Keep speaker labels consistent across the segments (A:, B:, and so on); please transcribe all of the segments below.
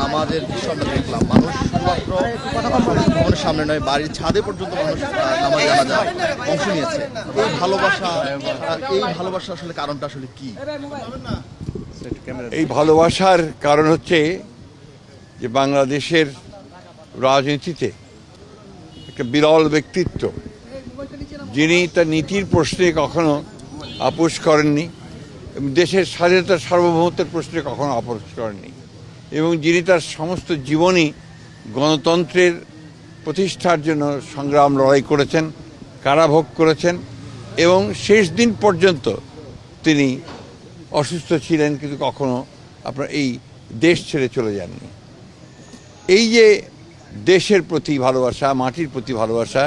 A: নামাজের দৃশ্য আমরা দেখলাম, মানুষ শুধুমাত্র ভবনের সামনে নয়, বাড়ির ছাদে পর্যন্ত মানুষ নামাজ জানাজা অংশ নিয়েছে। এই ভালোবাসা আসলে কারণটা আসলে কি?
B: এই ভালোবাসার কারণ হচ্ছে যে বাংলাদেশের রাজনীতিতে একটা বিরল ব্যক্তিত্ব, যিনি তার নীতির প্রশ্নে কখনো আপোষ করেননি এবং দেশের স্বাধীনতার সার্বভৌমত্বের প্রশ্নে কখনো আপোষ করেননি, এবং যিনি তার সমস্ত জীবনই গণতন্ত্রের প্রতিষ্ঠার জন্য সংগ্রাম লড়াই করেছেন, কারাভোগ করেছেন এবং শেষ দিন পর্যন্ত তিনি অসুস্থ ছিলেন কিন্তু কখনো আপনার এই দেশ ছেড়ে চলে যাননি। এই যে দেশের প্রতি ভালোবাসা, মাটির প্রতি ভালোবাসা,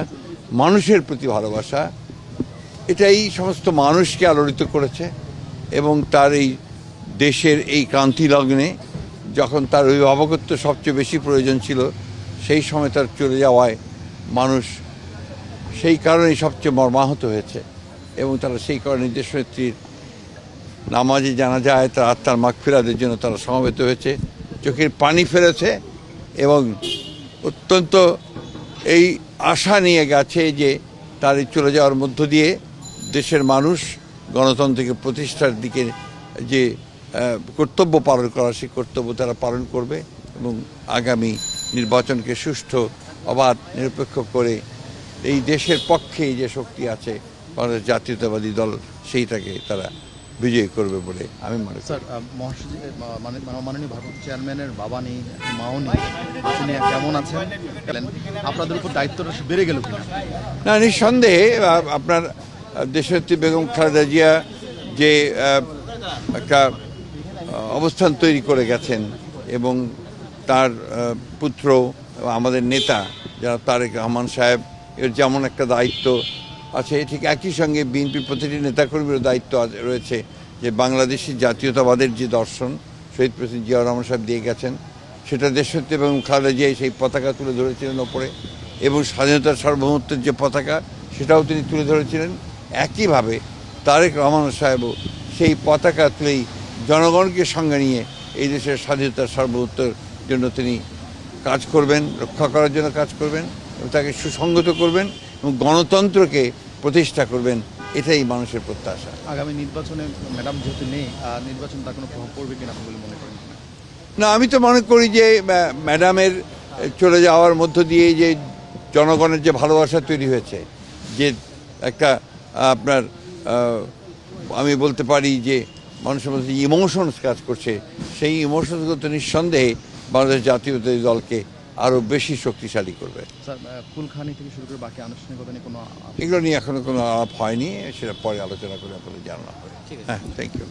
B: মানুষের প্রতি ভালোবাসা, এটা এই সমস্ত মানুষকে আলোড়িত করেছে এবং তার এই দেশের এই ক্রান্তি লগ্নে যখন তার অভিভাবকত্ব সবচেয়ে বেশি প্রয়োজন ছিল, সেই সময় তার চলে যাওয়ায় মানুষ সেই কারণেই সবচেয়ে মর্মাহত হয়েছে এবং তারা সেই কারণে দেশনেত্রীর নামাজে জানা যায় তার আত্মার মাগফিরাতের জন্য তারা সমবেত হয়েছে, চোখের পানি ফেলেছে এবং অত্যন্ত এই আশা নিয়ে গেছে যে তার এই চলে যাওয়ার মধ্য দিয়ে দেশের মানুষ গণতন্ত্রকে প্রতিষ্ঠার দিকে যে কর্তব্য পালন করা, সেই কর্তব্য তারা পালন করবে এবং আগামী নির্বাচনকে সুষ্ঠু, অবাধ, নিরপেক্ষ করে এই দেশের পক্ষে যে শক্তি আছে বাংলাদেশ জাতীয়তাবাদী দল, সেইটাকে তারা বিজয়ী করবে বলে আমি মনে করি।
A: স্যার, মাননীয় ভারপ্রাপ্ত চেয়ারম্যানের বাবা নেই, মাও নেই, তিনি কেমন আছেন? আপনাদের উপর দায়িত্বটা বেড়ে গেল কিনা?
B: না, নিঃসন্দেহে আপনার দেশনেত্রী বেগম খালেদা জিয়া যে একটা অবস্থান তৈরি করে গেছেন এবং তার পুত্র আমাদের নেতা যারা তারেক রহমান সাহেব, এর যেমন একটা দায়িত্ব আছে, ঠিক একই সঙ্গে বিএনপির প্রতিটি নেতাকর্মীর দায়িত্ব রয়েছে যে বাংলাদেশি জাতীয়তাবাদের যে দর্শন শহীদ প্রেসিডেন্ট জিয়াউর রহমান সাহেব দিয়ে গেছেন, সেটা দেশনেত্রী এবং খালেদা জিয়া সেই পতাকা তুলে ধরেছিলেন ওপরে, এবং স্বাধীনতার সার্বভৌমত্বের যে পতাকা সেটাও তিনি তুলে ধরেছিলেন। একইভাবে তারেক রহমান সাহেবও সেই পতাকা তুলেই জনগণকে সঙ্গে নিয়ে এই দেশের স্বাধীনতার সার্বভৌমত্বের জন্য তিনি কাজ করবেন, রক্ষা করার জন্য কাজ করবেন এবং তাকে সুসংগত করবেন এবং গণতন্ত্রকে প্রতিষ্ঠা করবেন, এটাই মানুষের প্রত্যাশা।
A: আগামী নির্বাচনে ম্যাডাম যেহেতু নেই, নির্বাচন তার কোনো প্রভাব পড়বে কিনা বলে মনে করেন?
B: না, আমি তো মনে করি যে ম্যাডামের চলে যাওয়ার মধ্য দিয়ে যে জনগণের যে ভালোবাসা তৈরি হয়েছে, যে একটা আপনার আমি বলতে পারি যে মানুষের মধ্যে ইমোশনস কাজ করছে, সেই ইমোশনসগুলো তো নিঃসন্দেহে বাংলাদেশ জাতীয়তাবাদী দলকে আরও বেশি শক্তিশালী করবে।
A: স্যার, কুলখানি থেকে শুরু করে বাকি আনুষ্ঠানিকতা নিয়ে কোনো
B: এগুলো নিয়ে এখনো কোনো আলাপ হয়নি, সেটা পরে আলোচনা করে আপনাদের জানানো হবে। হ্যাঁ, থ্যাংক ইউ।